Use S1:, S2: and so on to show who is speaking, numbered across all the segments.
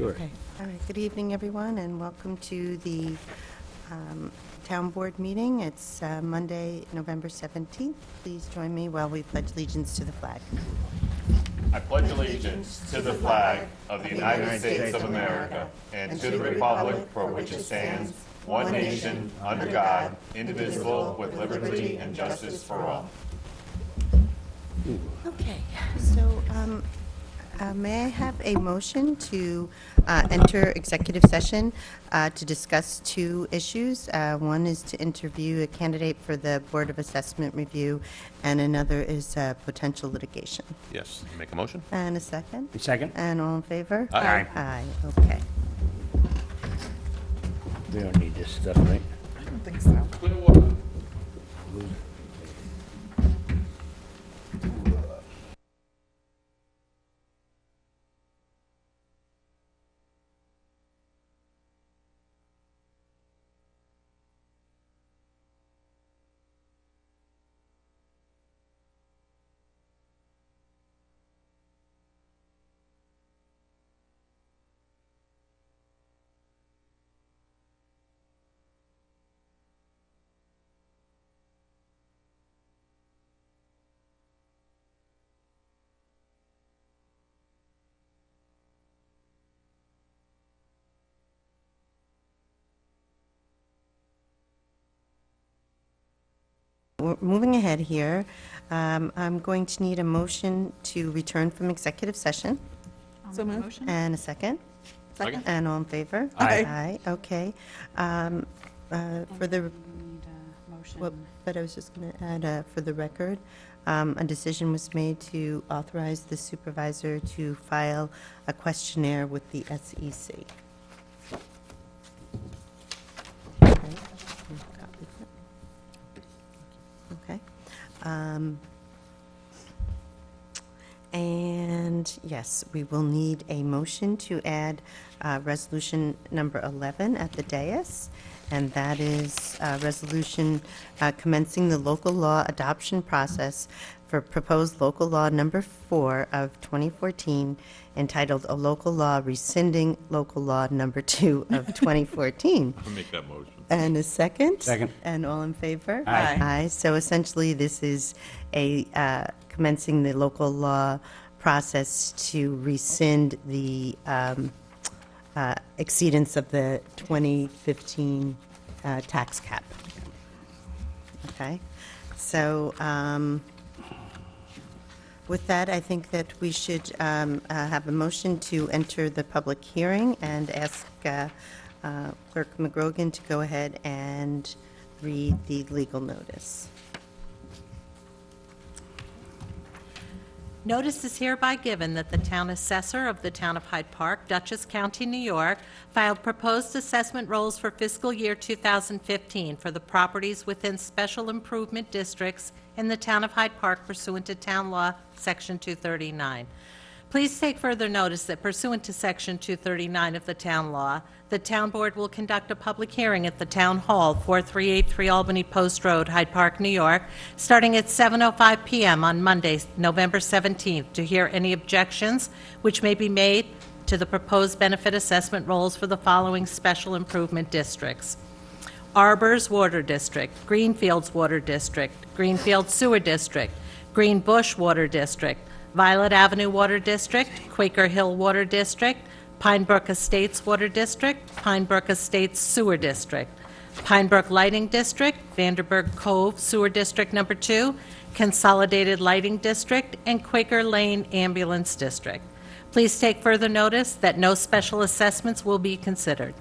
S1: Sure.
S2: Okay. All right. Good evening, everyone, and welcome to the Town Board meeting. It's Monday, November 17th. Please join me while we pledge allegiance to the flag.
S3: I pledge allegiance to the flag of the United States of America and to the republic for which it stands, one nation, under God, indivisible, with liberty and justice for all.
S2: Okay. So, may I have a motion to enter executive session to discuss two issues? One is to interview a candidate for the Board of Assessment Review, and another is potential litigation.
S3: Yes, make a motion.
S2: And a second?
S1: Second?
S2: And all in favor?
S3: Aye.
S2: Aye, okay.
S1: We don't need this stuff, right?
S4: I don't think so.
S2: We're moving ahead here. I'm going to need a motion to return from executive session.
S4: So moved.
S2: And a second?
S3: Second.
S2: And all in favor?
S1: Aye.
S2: Aye, okay. For the, well, but I was just going to add, for the record, a decision was made to authorize the supervisor to file a questionnaire with the SEC. Okay. And yes, we will need a motion to add resolution number 11 at the dais, and that is resolution commencing the local law adoption process for proposed local law number 4 of 2014, entitled A Local Law Rescinding Local Law number 2 of 2014.
S3: I'll make that motion.
S2: And a second?
S1: Second.
S2: And all in favor?
S1: Aye.
S2: Aye. So essentially, this is a commencing the local law process to rescind the exceedance of the 2015 tax cap. Okay? So with that, I think that we should have a motion to enter the public hearing and ask Clerk McGrogan to go ahead and read the legal notice.
S5: Notice is hereby given that the town assessor of the town of Hyde Park, Dutchess County, New York, filed proposed assessment rolls for fiscal year 2015 for the properties within special improvement districts in the town of Hyde Park pursuant to Town Law, Section 239. Please take further notice that pursuant to Section 239 of the Town Law, the Town Board will conduct a public hearing at the Town Hall, 4383 Albany Post Road, Hyde Park, New York, starting at 7:05 p.m. on Monday, November 17th, to hear any objections which may be made to the proposed benefit assessment rolls for the following special improvement districts: Arbors Water District, Greenfields Water District, Greenfield Sewer District, Green Bush Water District, Violet Avenue Water District, Quaker Hill Water District, Pinebrook Estates Water District, Pinebrook Estates Sewer District, Pinebrook Lighting District, Vanderburg Cove Sewer District Number 2, Consolidated Lighting District, and Quaker Lane Ambulance District. Please take further notice that no special assessments will be considered.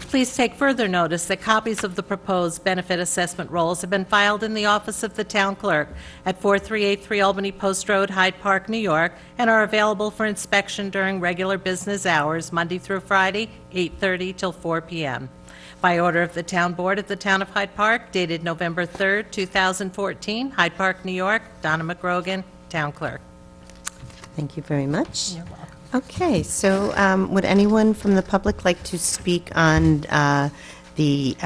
S5: Please take further notice that copies of the proposed benefit assessment rolls have been filed in the office of the town clerk at 4383 Albany Post Road, Hyde Park, New York, and are available for inspection during regular business hours, Monday through Friday, 8:30 till 4 p.m. By order of the Town Board of the Town of Hyde Park, dated November 3rd, 2014, Hyde Park, New York, Donna McGrogan, Town Clerk.
S2: Thank you very much.
S5: You're welcome.
S2: Okay, so would anyone from the public like to speak on the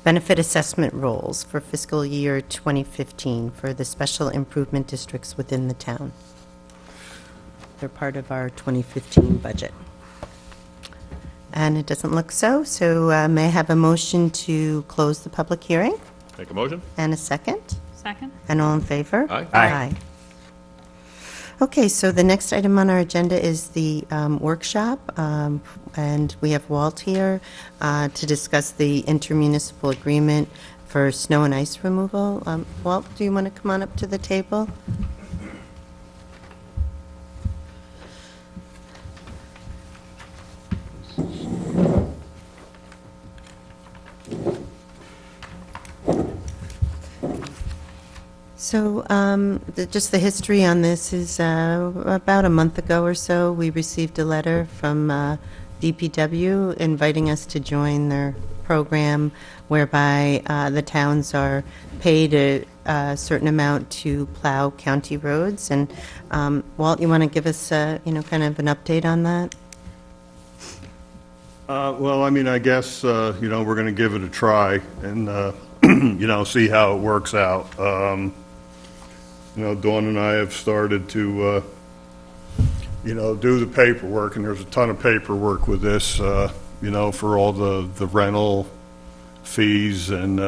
S2: benefit assessment rolls for fiscal year 2015 for the special improvement districts within the town? They're part of our 2015 budget. And it doesn't look so, so may I have a motion to close the public hearing?
S3: Make a motion?
S2: And a second?
S4: Second?
S2: And all in favor?
S3: Aye.
S2: Aye. Okay, so the next item on our agenda is the workshop, and we have Walt here to discuss the intermunicipal agreement for snow and ice removal. Walt, do you want to come on up to the table? So, just the history on this is about a month ago or so, we received a letter from DPW inviting us to join their program whereby the towns are paid a certain amount to plow county roads. And Walt, you want to give us, kind of an update on that?
S6: Well, I mean, I guess, we're going to give it a try and, see how it works out. Dawn and I have started to, do the paperwork, and there's a ton of paperwork with this, for all the rental fees and,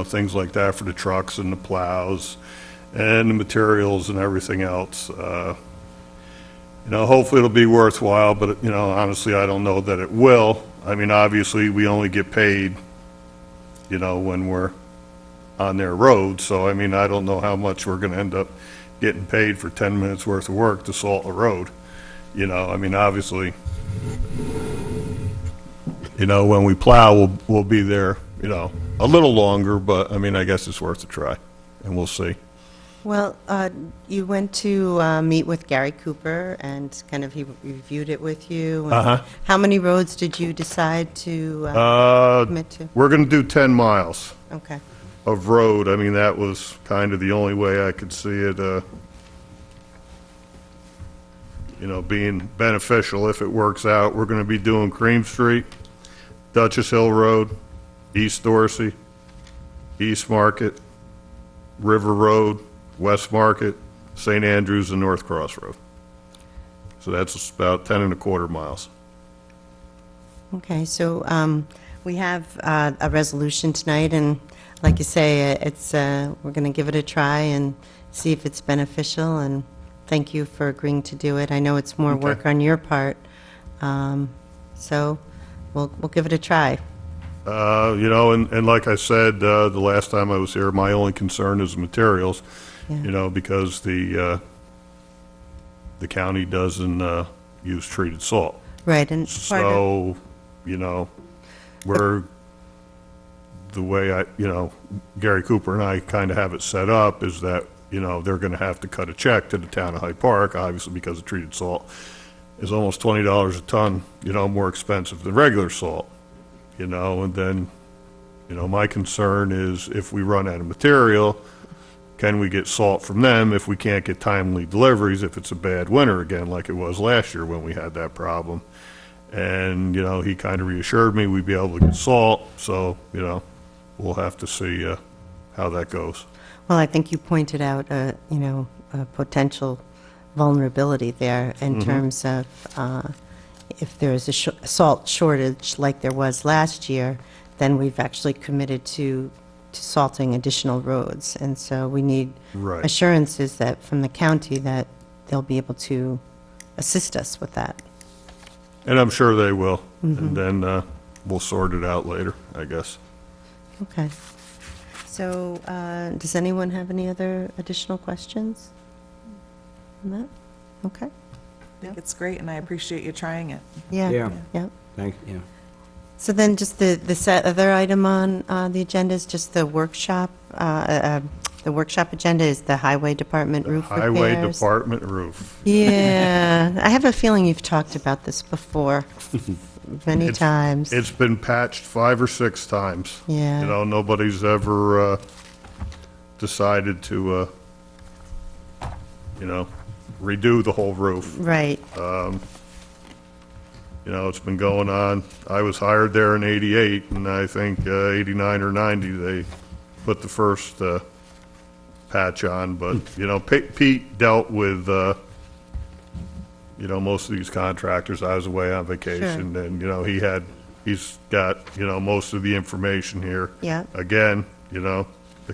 S6: things like that for the trucks and the plows and the materials and everything else. Hopefully it'll be worthwhile, but, honestly, I don't know that it will. I mean, obviously, we only get paid, when we're on their road, so, I mean, I don't know how much we're going to end up getting paid for 10 minutes worth of work to salt a road. I mean, obviously, when we plow, we'll be there, a little longer, but, I mean, I guess it's worth a try, and we'll see.
S2: Well, you went to meet with Gary Cooper, and kind of he reviewed it with you. And
S6: Uh-huh.
S2: How many roads did you decide to commit to?
S6: We're going to do 10 miles
S2: Okay.
S6: of road. I mean, that was kind of the only way I could see it, being beneficial if it works out. We're going to be doing Cream Street, Dutchess Hill Road, East Dorsey, East Market, River Road, West Market, St. Andrews, and North Cross Road. So that's about 10 1/4 miles.
S2: Okay, so we have a resolution tonight, and like you say, we're going to give it a try and see if it's beneficial, and thank you for agreeing to do it. I know it's more work on your part, so we'll give it a try.
S6: And like I said, the last time I was here, my only concern is materials,
S2: Yeah.
S6: because the county doesn't use treated salt.
S2: Right, and part of,
S6: So, we're, the way Gary Cooper and I kind of have it set up is that, they're going to have to cut a check to the town of Hyde Park, obviously because the treated salt is almost $20 a ton, more expensive than regular salt. And then, my concern is if we run out of material, can we get salt from them if we can't get timely deliveries, if it's a bad winter again, like it was last year when we had that problem. And, he kind of reassured me we'd be able to get salt, so, we'll have to see how that goes.
S2: well, I think you pointed out, a potential vulnerability there in terms of if there is a salt shortage like there was last year, then we've actually committed to salting additional roads. And so we need
S6: Right.
S2: assurances that from the county that they'll be able to assist us with that.
S6: And I'm sure they will. And then we'll sort it out later, I guess.
S2: Okay. So does anyone have any other additional questions on that? Okay.
S4: I think it's great, and I appreciate you trying it.
S2: Yeah.
S1: Yeah.
S2: Yeah.
S1: Thank you.
S2: So then just the other item on the agenda is just the workshop. The workshop agenda is the Highway Department roof repairs.
S6: Highway Department roof.
S2: Yeah. I have a feeling you've talked about this before, many times.
S6: It's been patched 5 or 6 times.
S2: Yeah.
S6: Nobody's ever decided to, redo the whole roof.
S2: Right.
S6: It's been going on. I was hired there in '88, and I think 89 or 90, they put the first patch on. But, Pete dealt with, most of these contractors, I was away on vacation, and, he's got, most of the information here.
S2: Yeah.
S6: Again, the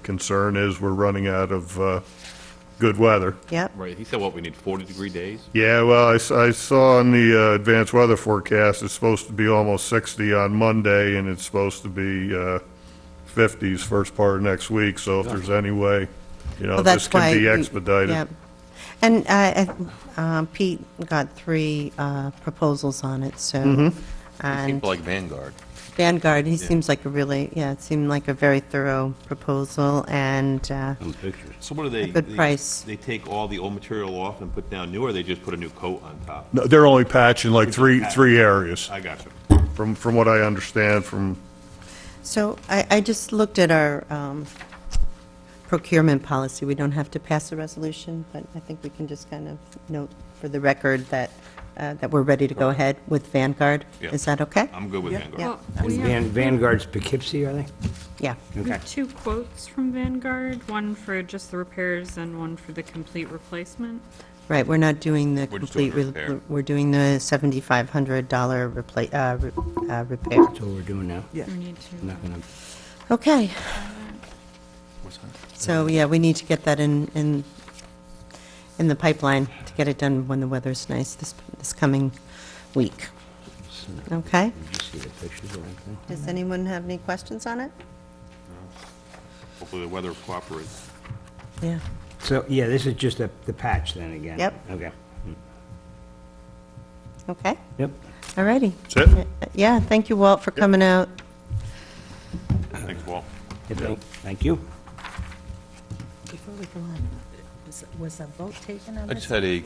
S6: concern is we're running out of good weather.
S2: Yep.
S7: Right, he said, what, we need 40-degree days?
S6: Yeah, well, I saw on the advanced weather forecast, it's supposed to be almost 60 on Monday, and it's supposed to be 50s first part of next week, so if there's any way,
S2: Well,
S6: this
S2: that's why
S6: can be
S2: we-
S6: expedited.
S2: Yep. And Pete got 3 proposals on it, so.
S6: Mm-hmm.
S7: It
S2: And
S7: seemed like Vanguard.
S2: Vanguard, he seems like it seemed like a very thorough proposal and
S1: Some pictures.
S7: So what do they?
S2: good price.
S7: They take all the old material off and put down new, or they just put a new coat on top?
S6: No, they're only patching like three areas,
S7: I got you.
S6: from what I understand from,
S2: So I just looked at our procurement policy. We don't have to pass a resolution, but I think we can just kind of note for the record that we're ready to go ahead with Vanguard.
S7: Yeah.
S2: Is that okay?
S7: I'm good with Vanguard.
S2: Yeah.
S8: Well, we have
S1: Vanguard's Poughkeepsie, are they?
S2: Yeah.
S8: we
S1: Okay.
S8: have 2 quotes from Vanguard, one for just the repairs and one for the complete replacement.
S2: Right, we're not doing the
S7: We're just
S2: complete,
S7: doing the repair.
S2: we're doing the $7,500 repair.
S1: That's what we're doing now.
S4: Yeah.
S8: We need to.
S1: Not gonna,
S2: Okay,
S7: What's that?
S2: so, yeah, we need to get that in the pipeline to get it done when the weather's nice this coming week. Okay?
S1: did you see the pictures or anything?
S2: Does anyone have any questions on it?
S7: Hopefully the weather cooperates.
S2: Yeah.
S1: So, yeah, this is just the patch then again?
S2: Yep.
S1: Okay.
S2: Okay,
S1: Yep.
S2: all righty.
S6: That's it?
S2: Yeah, thank you, Walt, for coming out.
S7: Thanks, Walt.
S1: Thank you.
S5: Before we go on, was a vote taken on
S7: I
S5: this?
S7: just had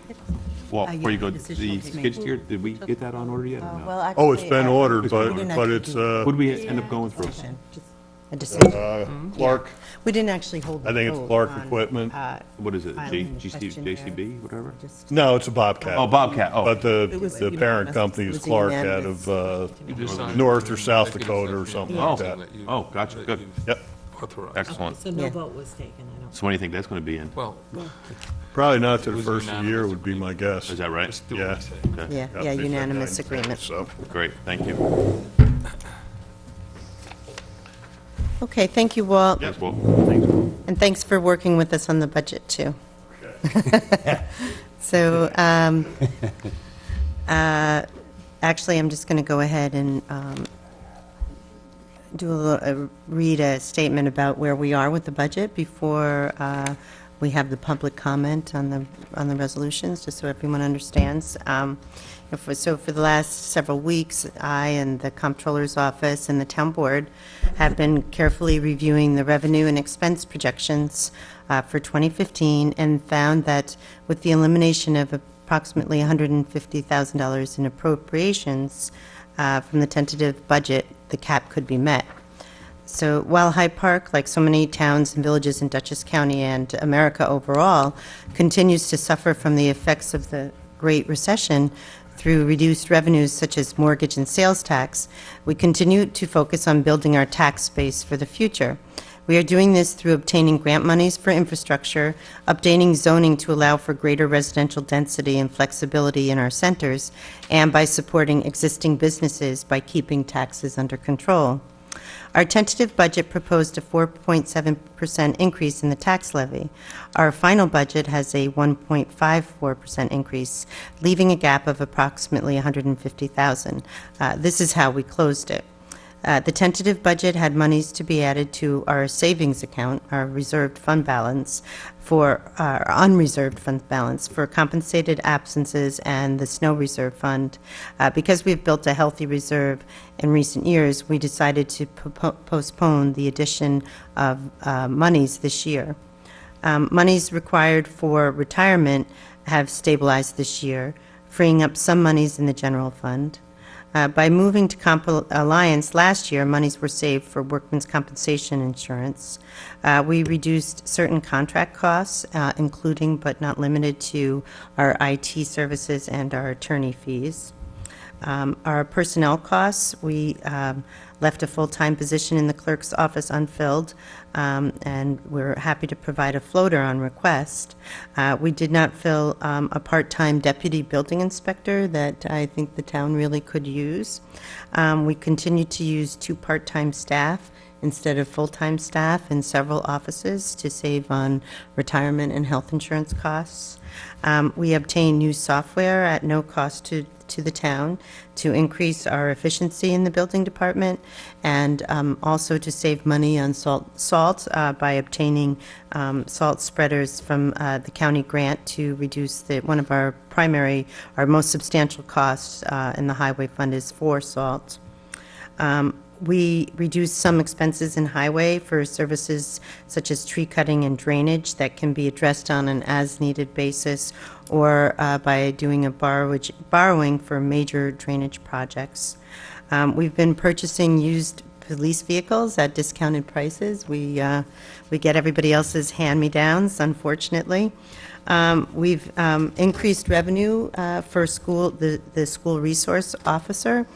S7: Walt, before you go,
S2: decision
S7: the
S2: was made.
S7: skid steer, did we get that on order yet or no?
S2: Well,
S6: oh, it's been ordered,
S7: It's been
S6: but,
S7: ordered.
S6: but it's,
S7: What did we end up going through?
S2: A decision.
S6: Clark,
S2: We didn't actually hold the
S6: I think it's
S2: vote
S6: Clark
S2: on,
S6: Equipment.
S7: What is it,
S2: Filing the questionnaire.
S7: JCB, whatever?
S2: just-
S6: No, it's a Bobcat.
S7: Oh, Bobcat, oh.
S6: But
S4: It was
S6: the parent
S4: unanimous.
S6: company
S2: It
S6: is
S2: was
S6: Clark
S2: unanimous.
S6: out of North or South Dakota or something
S7: Oh,
S6: like that.
S7: oh, gotcha, good,
S6: Yep,
S7: excellent.
S5: So
S2: Yeah.
S5: no vote was taken, I don't.
S7: So when do you think that's gonna be in?
S9: Well,
S6: probably not to the first of the year would be my guess.
S7: Is that right?
S9: just do
S6: Yeah.
S9: what we say.
S7: Okay.
S2: Yeah, yeah, unanimous agreement.
S6: So,
S7: Great, thank you.
S2: Okay, thank you, Walt.
S7: Thanks, Walt.
S2: And thanks for working with us on the budget, too. So, actually, I'm just going to go ahead and read a statement about where we are with the budget before we have the public comment on the resolutions, just so everyone understands. So for the last several weeks, I and the Comptroller's Office and the Town Board have been carefully reviewing the revenue and expense projections for 2015 and found that with the elimination of approximately $150,000 in appropriations from the tentative budget, the cap could be met. So while Hyde Park, like so many towns and villages in Dutchess County and America overall, continues to suffer from the effects of the Great Recession through reduced revenues such as mortgage and sales tax, we continue to focus on building our tax base for the future. We are doing this through obtaining grant monies for infrastructure, updating zoning to allow for greater residential density and flexibility in our centers, and by supporting existing businesses by keeping taxes under control. Our tentative budget proposed a 4.7% increase in the tax levy. Our final budget has a 1.54% increase, leaving a gap of approximately $150,000. This is how we closed it. The tentative budget had monies to be added to our savings account, our reserved fund balance, for our unreserved fund balance for compensated absences and the snow reserve fund. Because we've built a healthy reserve in recent years, we decided to postpone the addition of monies this year. Monies required for retirement have stabilized this year, freeing up some monies in the general fund. By moving to Comp Alliance last year, monies were saved for workmen's compensation insurance. We reduced certain contract costs, including but not limited to our IT services and our attorney fees. Our personnel costs, we left a full-time position in the clerk's office unfilled, and we're happy to provide a floater on request. We did not fill a part-time deputy building inspector that I think the town really could use. We continue to use 2 part-time staff instead of full-time staff in several offices to save on retirement and health insurance costs. We obtain new software at no cost to the town to increase our efficiency in the building department, and also to save money on salt by obtaining salt spreaders from the county grant to reduce one of our most substantial costs in the highway fund is for salt. We reduced some expenses in highway for services such as tree cutting and drainage that can be addressed on an as-needed basis, or by doing a borrowing for major drainage projects. We've been purchasing used police vehicles at discounted prices. We get everybody else's hand-me-downs, unfortunately. We've increased revenue for the school resource officer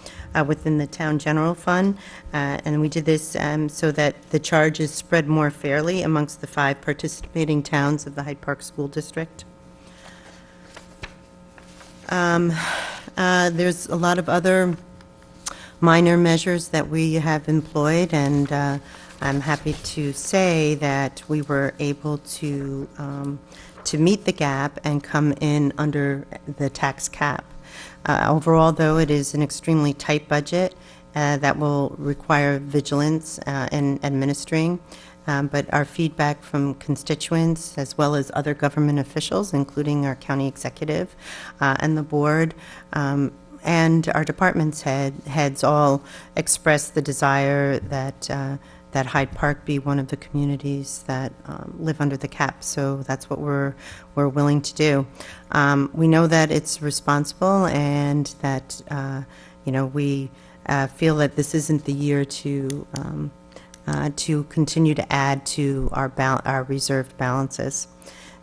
S2: within the town general fund, and we did this so that the charge is spread more fairly amongst the 5 participating towns of the Hyde Park School District. There's a lot of other minor measures that we have employed, and I'm happy to say that we were able to meet the gap and come in under the tax cap. Overall, though, it is an extremely tight budget that will require vigilance in administering, but our feedback from constituents as well as other government officials, including our county executive and the board, and our department's heads all expressed the desire that Hyde Park be one of the communities that live under the cap. So that's what we're willing to do. We know that it's responsible, and that we feel that this isn't the year to continue to add to our reserved balances.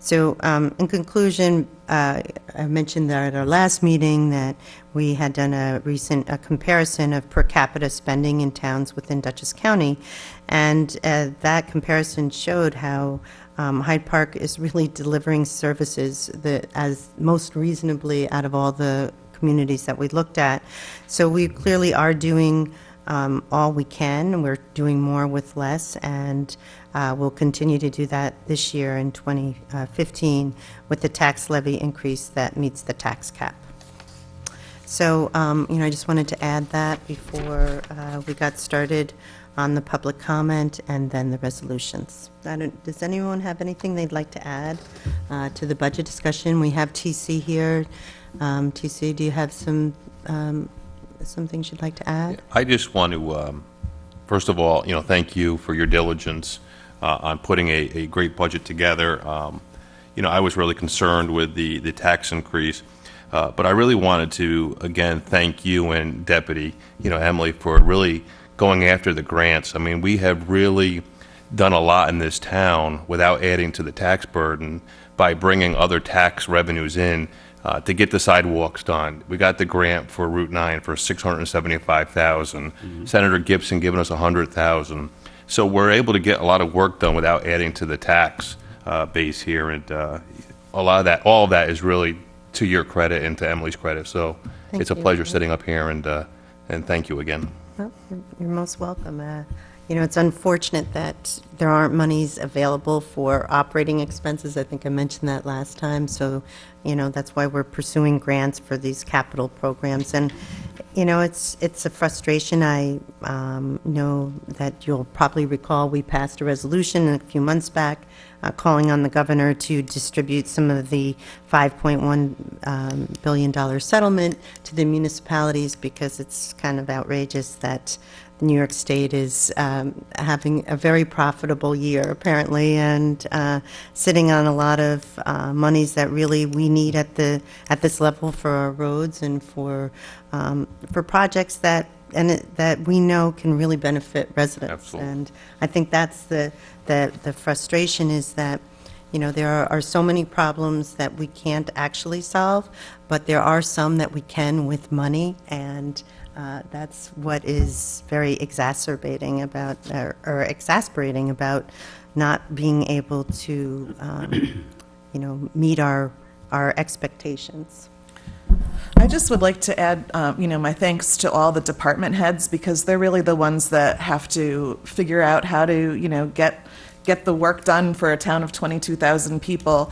S2: So in conclusion, I mentioned that at our last meeting that we had done a comparison of per capita spending in towns within Dutchess County, and that comparison showed how Hyde Park is really delivering services as most reasonably out of all the communities that we looked at. So we clearly are doing all we can. We're doing more with less, and we'll continue to do that this year in 2015 with the tax levy increase that meets the tax cap. So, I just wanted to add that before we got started on the public comment and then the resolutions. Does anyone have anything they'd like to add to the budget discussion? We have TC here. TC, do you have some things you'd like to add?
S7: I just want to, first of all, thank you for your diligence on putting a great budget together. I was really concerned with the tax increase, but I really wanted to, again, thank you and Deputy, Emily, for really going after the grants. I mean, we have really done a lot in this town without adding to the tax burden by bringing other tax revenues in to get the sidewalks done. We got the grant for Route 9 for $675,000. Senator Gibson giving us $100,000. So we're able to get a lot of work done without adding to the tax base here, and all of that is really to your credit and to Emily's credit. So it's a pleasure sitting up here, and thank you again.
S2: Well, you're most welcome. It's unfortunate that there aren't monies available for operating expenses. I think I mentioned that last time. So, that's why we're pursuing grants for these capital programs. And, it's a frustration. I know that you'll probably recall we passed a resolution a few months back calling on the governor to distribute some of the $5.1 billion settlement to the municipalities, because it's kind of outrageous that New York State is having a very profitable year, apparently, and sitting on a lot of monies that really we need at this level for our roads and for projects that we know can really benefit residents.
S7: Absolutely.
S2: And I think that's the frustration, is that there are so many problems that we can't actually solve, but there are some that we can with money, and That's what is very exacerbating about, or exasperating about not being able to, meet our expectations.
S4: I just would like to add, my thanks to all the department heads, because they're really the ones that have to figure out how to, get the work done for a town of 22,000 people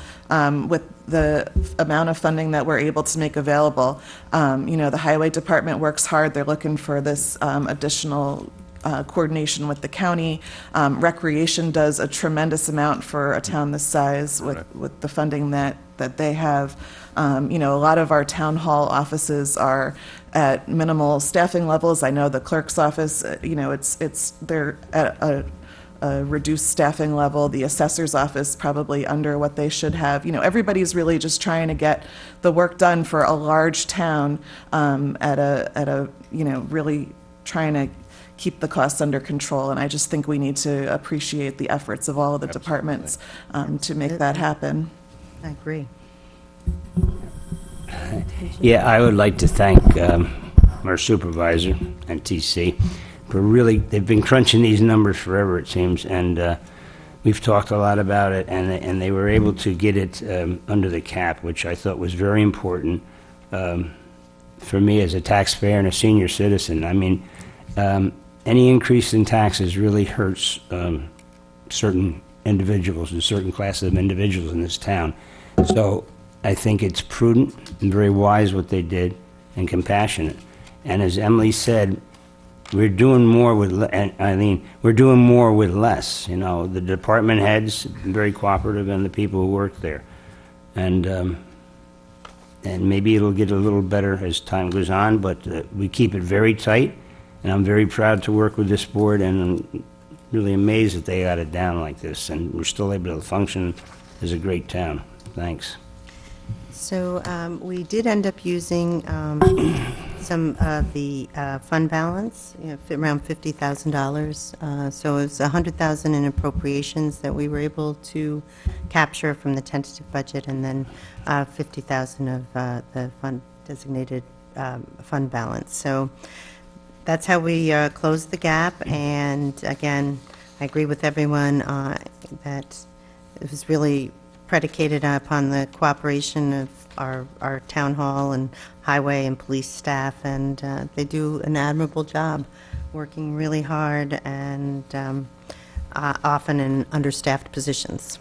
S4: with the amount of funding that we're able to make available. The highway department works hard. They're looking for this additional coordination with the county. Recreation does a tremendous amount for a town this size with the funding that they have. A lot of our town hall offices are at minimal staffing levels. I know the clerk's office, they're at a reduced staffing level. The assessor's office probably under what they should have. Everybody's really just trying to get the work done for a large town at a really trying to keep the costs under control. And I just think we need to appreciate the efforts of all of the departments to make that happen.
S2: I agree.
S1: Yeah, I would like to thank our supervisor and TC for really, they've been crunching these numbers forever, it seems, and we've talked a lot about it, and they were able to get it under the cap, which I thought was very important for me as a taxpayer and a senior citizen. I mean, any increase in taxes really hurts certain individuals and certain classes of individuals in this town. So I think it's prudent and very wise what they did, and compassionate. And as Emily said, we're doing more with, we're doing more with less. The department heads very cooperative, and the people who work there, and maybe it'll get a little better as time goes on. But we keep it very tight, and I'm very proud to work with this board, and I'm really amazed that they got it down like this, and we're still able to function as a great town. Thanks.
S2: So we did end up using some of the fund balance, around $50,000. So it was $100,000 in appropriations that we were able to capture from the tentative budget, and then $50,000 of the fund designated fund balance. So that's how we closed the gap. And again, I agree with everyone that it was really predicated upon the cooperation of our town hall and highway and police staff, and they do an admirable job, working really hard and often in understaffed positions.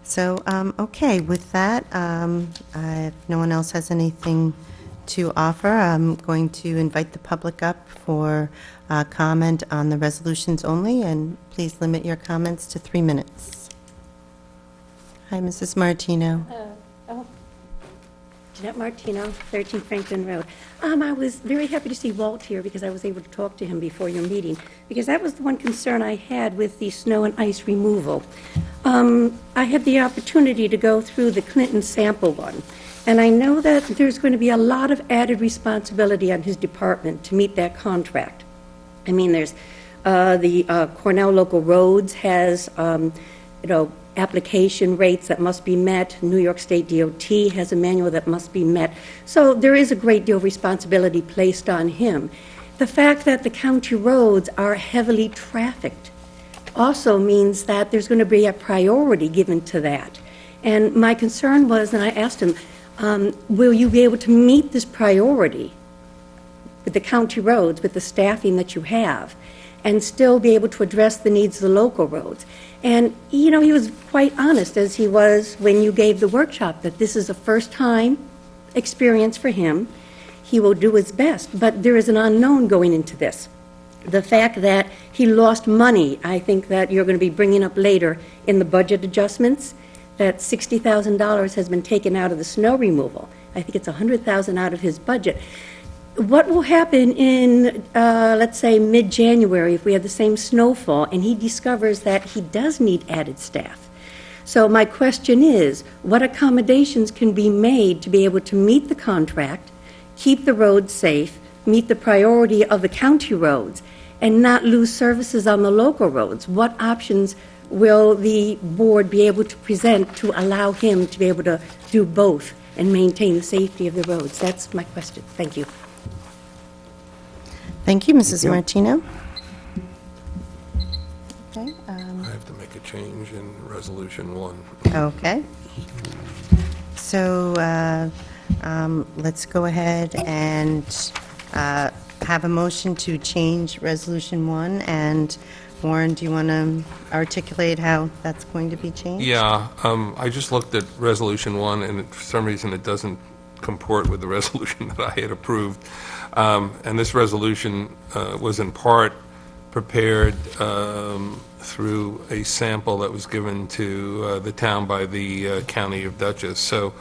S2: So, okay, with that, if no one else has anything to offer, I'm going to invite the public up for comment on the resolutions only, and please limit your comments to 3 minutes. Hi, Mrs. Martino.
S9: Jeanette Martino, 13 Franklin Road. I was very happy to see Walt here, because I was able to talk to him before your meeting, because that was the one concern I had with the snow and ice removal. I had the opportunity to go through the Clinton sample one, and I know that there's going to be a lot of added responsibility on his department to meet that contract. I mean, there's the Cornell Local Roads has, application rates that must be met. New York State DOT has a manual that must be met. So there is a great deal of responsibility placed on him. The fact that the county roads are heavily trafficked also means that there's going to be a priority given to that. And my concern was, and I asked him, will you be able to meet this priority with the county roads, with the staffing that you have, and still be able to address the needs of the local roads? And, he was quite honest, as he was when you gave the workshop, that this is a first-time experience for him. He will do his best, but there is an unknown going into this. The fact that he lost money, I think that you're going to be bringing up later in the budget adjustments, that $60,000 has been taken out of the snow removal. I think it's $100,000 out of his budget. What will happen in, let's say, mid-January, if we have the same snowfall, and he discovers that he does need added staff? So my question is, what accommodations can be made to be able to meet the contract, keep the roads safe, meet the priority of the county roads, and not lose services on the local roads? What options will the board be able to present to allow him to be able to do both and maintain the safety of the roads? That's my question. Thank you.
S2: Thank you, Mrs. Martino. Okay,
S10: I have to make a change in Resolution 1.
S2: okay. So let's go ahead and have a motion to change Resolution 1. And Warren, do you want to articulate how that's going to be changed?
S10: Yeah, I just looked at Resolution 1, and for some reason it doesn't comport with the resolution that I had approved. And this resolution was in part prepared through a sample that was given to the town by the County of Dutchess. So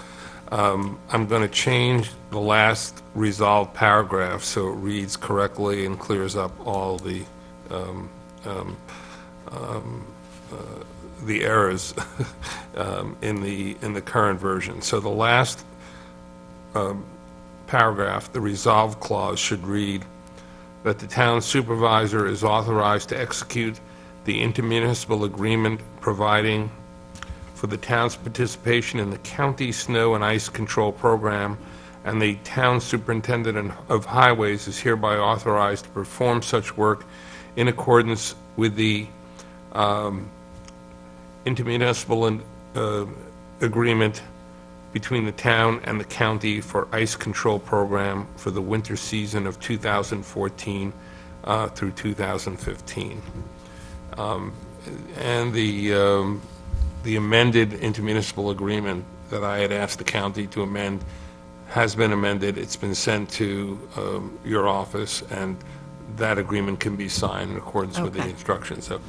S10: I'm going to change the last resolved paragraph so it reads correctly and clears up all the errors in the current version. So the last paragraph, the resolve clause, should read that the town supervisor is authorized to execute the intermunicipal agreement providing for the town's participation in the county snow and ice control program, and the town superintendent of highways is hereby authorized to perform such work in accordance with the intermunicipal agreement between the town and the county for ice control program for the winter season of 2014 through 2015. And the amended intermunicipal agreement that I had asked the county to amend has been amended. It's been sent to your office, and that agreement can be signed in accordance with the
S2: Okay.
S10: instructions. So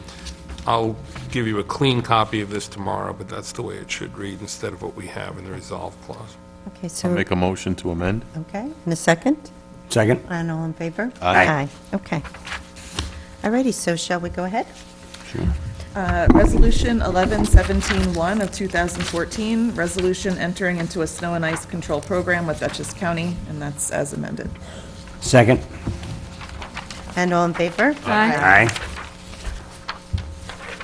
S10: I'll give you a clean copy of this tomorrow, but that's the way it should read instead of what we have in the resolve clause.
S2: Okay, so,
S7: Make a motion to amend?
S2: okay, in a second?
S1: Second?
S2: And all in favor?
S1: Aye.
S2: Okay. All righty, so shall we go ahead?
S4: Resolution 1117-1 of 2014, resolution entering into a snow and ice control program with Dutchess County, and that's as amended.
S1: Second?
S2: And all in favor?
S1: Aye.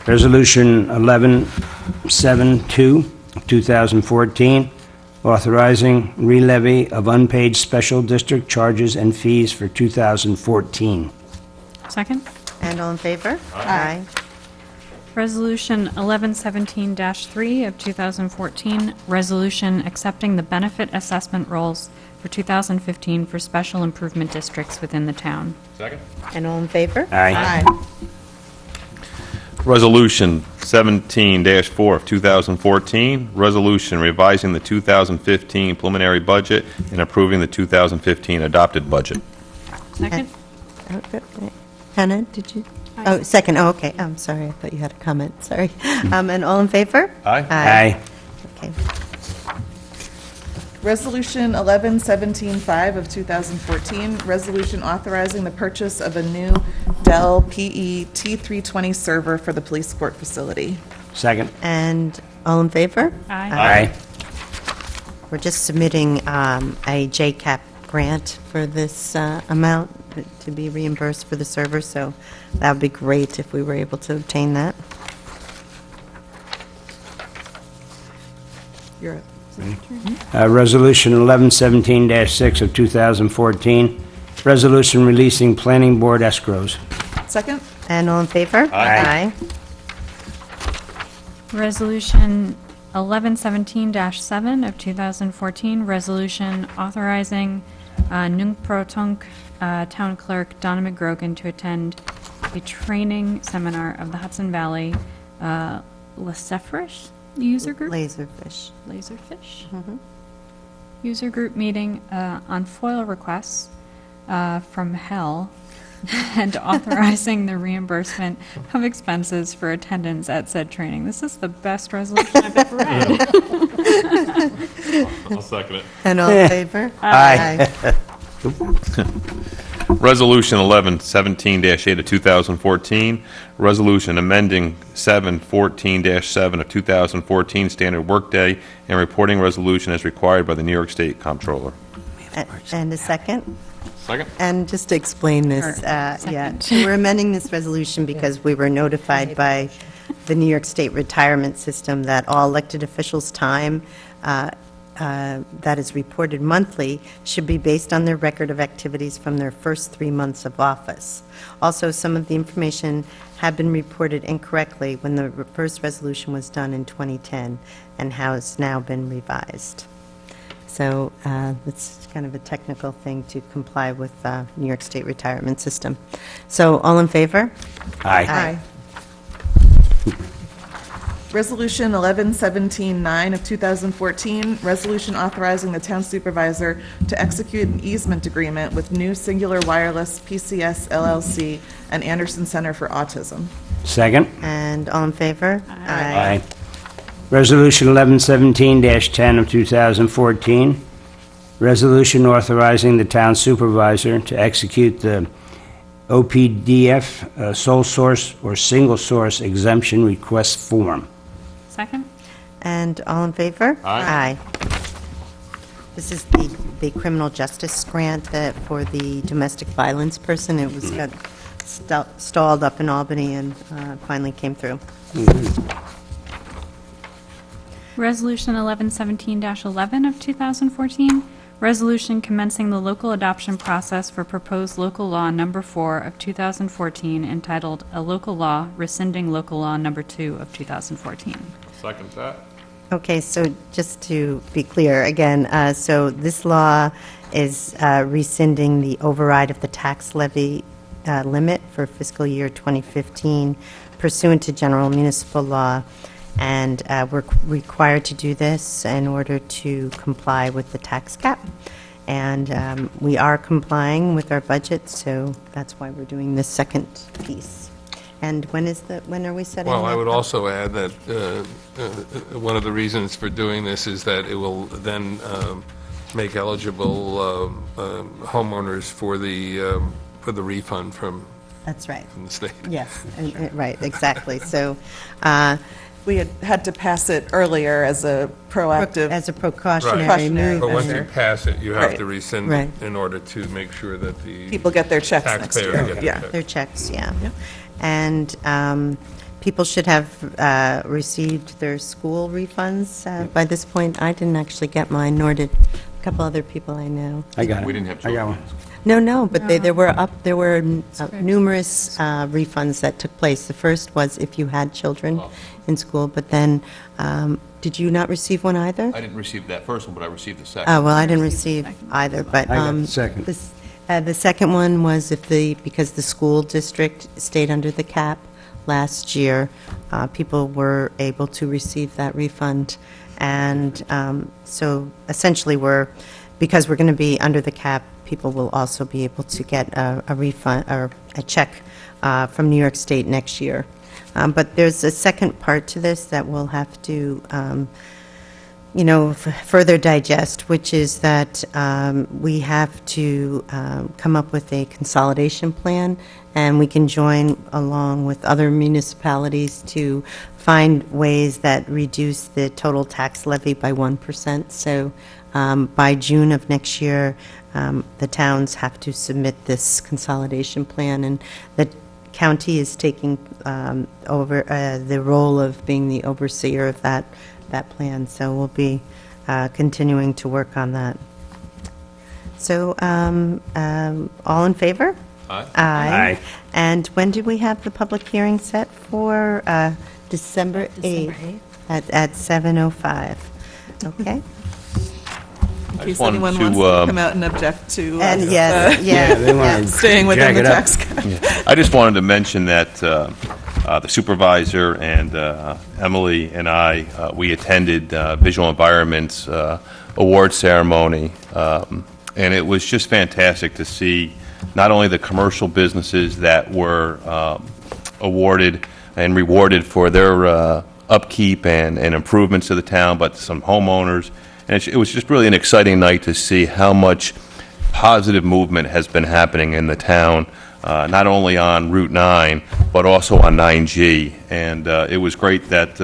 S1: Resolution 1172 of 2014, authorizing re-levy of unpaid special district charges and fees for 2014.
S8: Second.
S2: And all in favor? Aye.
S8: Resolution 1117-3 of 2014, resolution accepting the benefit assessment rolls for 2015 for special improvement districts within the town.
S3: Second?
S2: And all in favor?
S1: Aye.
S7: Resolution 17-4 of 2014, resolution revising the 2015 preliminary budget and approving the 2015 adopted budget.
S8: Second.
S2: Hannah, did you? Oh, second, oh, okay, I'm sorry, I thought you had a comment, sorry. And all in favor?
S3: Aye.
S1: Aye.
S2: Okay,
S4: Resolution 1117-5 of 2014, resolution authorizing the purchase of a new Dell PE T320 server for the police court facility.
S1: Second?
S2: and all in favor?
S8: Aye.
S2: We're just submitting a JCAP grant for this amount to be reimbursed for the server, so that would be great if we were able to obtain that.
S4: You're up.
S1: Resolution 1117-6 of 2014, resolution releasing planning board escrows.
S4: Second?
S2: And all in favor?
S1: Aye.
S8: Resolution 1117-7 of 2014, resolution authorizing Nung Pro Tunk Town Clerk Donna McGrogan to attend a training seminar of the Hudson Valley LASERFICHE user group?
S2: Laserfish.
S8: Laserfiche? User group meeting on FOIL requests from hell and authorizing the reimbursement of expenses for attendance at said training. This is the best resolution I've ever read.
S3: I'll second it.
S2: And all in favor?
S1: Aye.
S7: Resolution 1117-8 of 2014, resolution amending 714-7 of 2014 standard workday and reporting resolution as required by the New York State Comptroller.
S2: And a second?
S3: Second?
S2: And just to explain this, we're amending this resolution because we were notified by the New York State retirement system that all elected officials' time that is reported monthly should be based on their record of activities from their first 3 months of office. Also, some of the information had been reported incorrectly when the first resolution was done in 2010 and has now been revised. So it's kind of a technical thing to comply with New York State retirement system. So all in favor?
S1: Aye.
S4: Resolution 1117-9 of 2014, resolution authorizing the town supervisor to execute an easement agreement with New Singular Wireless PCS LLC and Anderson Center for Autism.
S1: Second?
S2: And all in favor?
S1: Aye. Resolution 1117-10 of 2014, resolution authorizing the town supervisor to execute the OPDF sole source or single source exemption request form.
S8: Second?
S2: And all in favor? Aye. This is the criminal justice grant that for the domestic violence person. It was got stalled up in Albany and finally came through.
S8: Resolution 1117-11 of 2014, resolution commencing the local adoption process for proposed local law number 4 of 2014 entitled A Local Law Rescinding Local Law number 2 of 2014.
S10: Second that.
S2: Okay, so just to be clear, again, so this law is rescinding the override of the tax levy limit for fiscal year 2015 pursuant to general municipal law, and we're required to do this in order to comply with the tax cap. And we are complying with our budget, so that's why we're doing this second piece. And when are we setting
S10: Well, I
S2: that
S10: would
S2: up?
S10: also add that one of the reasons for doing this is that it will then make eligible homeowners for the refund from
S2: That's right.
S10: the state.
S2: Yes, right, exactly. So
S4: We had to pass it earlier as a proactive.
S2: as a precautionary
S4: Precautionary
S2: move.
S10: But once
S4: measure.
S10: you pass it, you have
S4: Right.
S10: to rescind
S2: Right.
S10: it in order to make sure that the
S4: People get their checks next
S10: taxpayer
S4: year.
S10: get their
S4: Yeah.
S10: check.
S2: Their checks, yeah. And people should have received their school refunds by this point. I didn't actually get mine, nor did a couple other people I know.
S1: I got it.
S7: We didn't have
S1: I got
S7: children.
S1: one.
S2: No, but there were numerous refunds that took place. The first was if you had children in school, but then, did you not receive one either?
S7: I didn't receive that first one, but I received the second.
S2: Oh, well, I didn't receive either, but.
S1: I got the second.
S2: The second one was because the school district stayed under the cap last year, people were able to receive that refund. And so essentially because we're going to be under the cap, people will also be able to get a refund or a check from New York State next year. But there's a second part to this that we'll have to, further digest, which is that we have to come up with a consolidation plan, and we can join along with other municipalities to find ways that reduce the total tax levy by 1%. So by June of next year, the towns have to submit this consolidation plan, and the county is taking over the role of being the overseer of that plan. So we'll be continuing to work on that. So all in favor?
S10: Aye.
S1: Aye.
S2: And when do we have the public hearing set for? December 8th at 7:05. Okay?
S4: In case
S7: wanted
S4: anyone
S7: to,
S4: wants to come out and object to
S2: And yeah,
S1: They want to
S4: staying within
S1: jack
S4: the
S1: it up.
S4: tax cap.
S7: I just wanted to mention that the supervisor and Emily and I, we attended Visual Environment's award ceremony, and it was just fantastic to see not only the commercial businesses that were awarded and rewarded for their upkeep and improvements to the town, but some homeowners. And it was just really an exciting night to see how much positive movement has been happening in the town, not only on Route 9, but also on 9G. And it was great that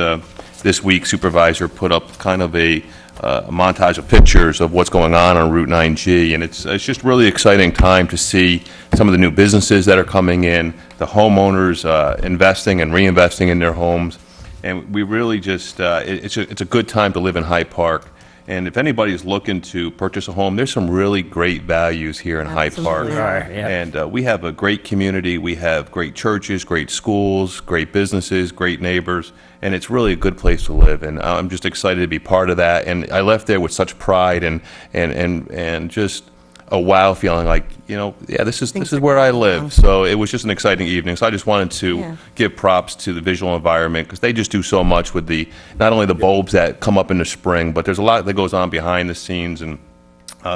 S7: this week Supervisor put up kind of a montage of pictures of what's going on Route 9G. And it's just really exciting time to see some of the new businesses that are coming in, the homeowners investing and reinvesting in their homes. And we really just, it's a good time to live in Hyde Park. And if anybody's looking to purchase a home, there's some really great values here in Hyde Park.
S2: Absolutely.
S1: Right, yeah.
S7: And we have a great community. We have great churches, great schools, great businesses, great neighbors, and it's really a good place to live. And I'm just excited to be part of that. And I left there with such pride and just a wow feeling, like, you know, yeah, this is where I live. So it was just an exciting evening. So I just wanted to
S2: Yeah.
S7: give props to the visual environment, because they just do so much with the, not only the bulbs that come up in the spring, but there's a lot that goes on behind the scenes. And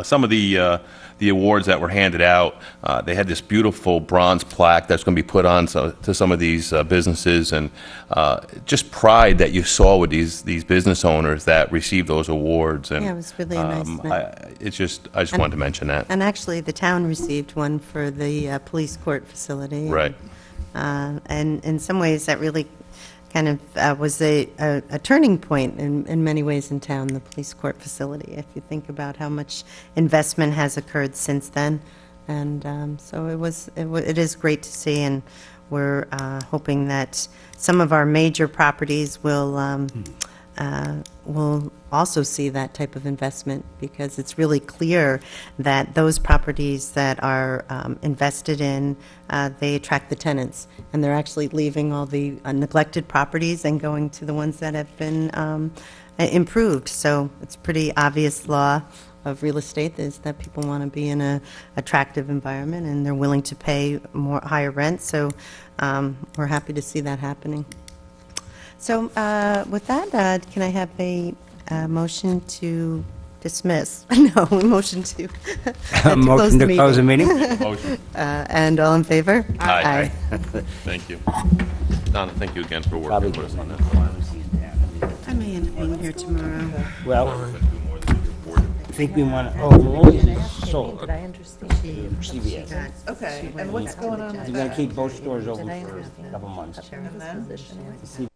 S7: some of the awards that were handed out, they had this beautiful bronze plaque that's going to be put on to some of these businesses, and just pride that you saw with these business owners that received those awards. And
S2: Yeah, it was really a nice night.
S7: I just wanted to mention that.
S2: And actually, the town received one for the police court facility.
S7: Right.
S2: And in some ways, that really kind of was a turning point in many ways in town, the police court facility, if you think about how much investment has occurred since then. And so it is great to see, and we're hoping that some of our major properties will also see that type of investment, because it's really clear that those properties that are invested in, they attract the tenants, and they're actually leaving all the neglected properties and going to the ones that have been improved. So it's pretty obvious law of real estate is that people want to be in a attractive environment, and they're willing to pay higher rent. So we're happy to see that happening. So with that, can I have a motion to dismiss? No, a motion to close
S1: Motion
S2: the
S1: to close the
S2: meeting.
S1: meeting?
S7: Motion.
S2: And all in favor?
S7: Aye. Thank you. Donna, thank you again for working with us on that.
S2: I may end up being here tomorrow.
S1: Well, I think we want to, Maloney's is sold.
S2: Did I understand?
S1: CVS.
S4: Okay, and what's going on with
S1: You're going to keep both stores open for a couple months. See